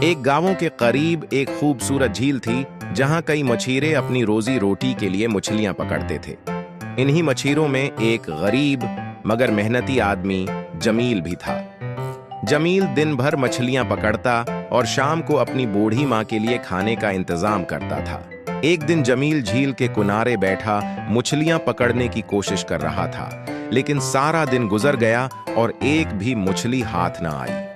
एक गांवों के करीब एक खूबसूरत झील थी जहां कई मछीरे अपनी रोजी रोटी के लिए मछलियां पकड़ते थे। इन्हीं मछीरों में एक गरीब मगर मेहनती आदमी जमील भी था। जमील दिन भर मछलियां पकड़ता और शाम को अपनी बूढ़ी माँ के लिए खाने का इंतजाम करता था। एक दिन जमील झील के किनारे बैठा मछलियां पकड़ने की कोशिश कर रहा था, लेकिन सारा दिन गुजर गया और एक भी मछली हाथ न आई।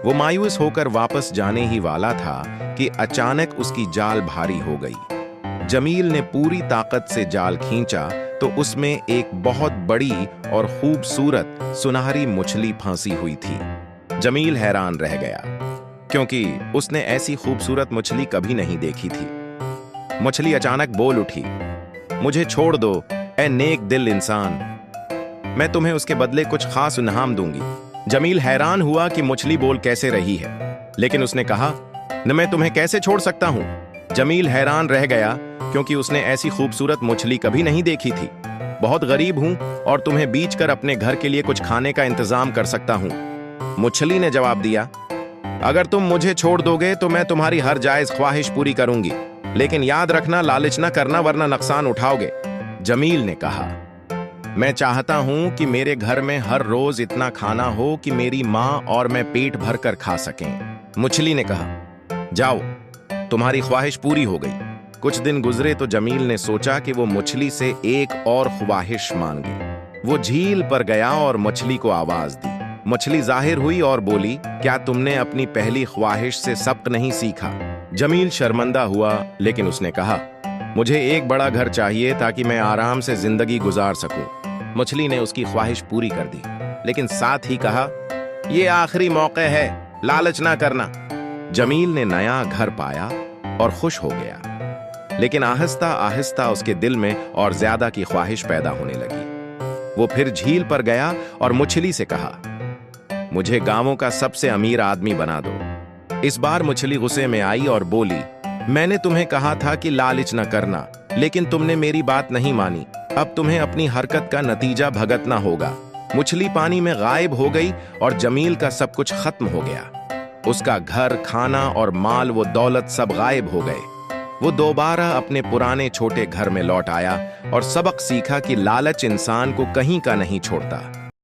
वो मायूस होकर वापस जाने ही वाला था कि अचानक उसकी जाल भारी हो गई। जमील ने पूरी ताकत से जाल खींचा तो उसमें एक बहुत बड़ी और खूबसूरत सुनहरी मछली फंसी हुई थी। जमील हैरान रह गया क्योंकि उसने ऐसी खूबसूरत मछली कभी नहीं देखी थी। मछली अचानक बोल उठी, मुझे छोड़ दो ए नेक दिल इंसान, मैं तुम्हें उसके बदले कुछ खास इनाम दूंगी। जमील हैरान हुआ कि मछली बोल कैसे रही है, लेकिन उसने कहा, न मैं तुम्हें कैसे छोड़ सकता हूं। जमील हैरान रह गया क्योंकि उसने ऐसी खूबसूरत मछली कभी नहीं देखी थी। बहुत गरीब हूं और तुम्हें बीच कर अपने घर के लिए कुछ खाने का इंतजाम कर सकता हूं। मछली ने जवाब दिया, अगर तुम मुझे छोड़ दोगे तो मैं तुम्हारी हर जायज ख्वाहिश पूरी करूंगी, लेकिन याद रखना लालच न करना वरना नुकसान उठाओगे। जमील ने कहा, मैं चाहता हूं कि मेरे घर में हर रोज इतना खाना हो कि मेरी माँ और मैं पेट भर कर खा सकें। मछली ने कहा, जाओ, तुम्हारी ख्वाहिश पूरी हो गई। कुछ दिन गुजरे तो जमील ने सोचा कि वो मछली से एक और ख्वाहिश मांगे। वो झील पर गया और मछली को आवाज दी। मछली जाहिर हुई और बोली, क्या तुमने अपनी पहली ख्वाहिश से सबक नहीं सीखा? जमील शर्मिंदा हुआ, लेकिन उसने कहा, मुझे एक बड़ा घर चाहिए ताकि मैं आराम से जिंदगी गुजार सकूं। मछली ने उसकी ख्वाहिश पूरी कर दी, लेकिन साथ ही कहा, ये आखिरी मौका है, लालच ना करना। जमील ने नया घर पाया और खुश हो गया, लेकिन आहिस्ता आहिस्ता उसके दिल में और ज्यादा की ख्वाहिश पैदा होने लगी। वो फिर झील पर गया और मछली से कहा, मुझे गांवों का सबसे अमीर आदमी बना दो। इस बार मछली गुस्से में आई और बोली, मैंने तुम्हें कहा था कि लालच न करना, लेकिन तुमने मेरी बात नहीं मानी। अब तुम्हें अपनी हरकत का नतीजा भुगतना होगा। मछली पानी में गायब हो गई और जमील का सब कुछ खत्म हो गया। उसका घर, खाना और माल वो दौलत सब गायब हो गए। वो दोबारा अपने पुराने छोटे घर में लौट आया और सबक सीखा कि लालच इंसान को कहीं का नहीं छोड़ता।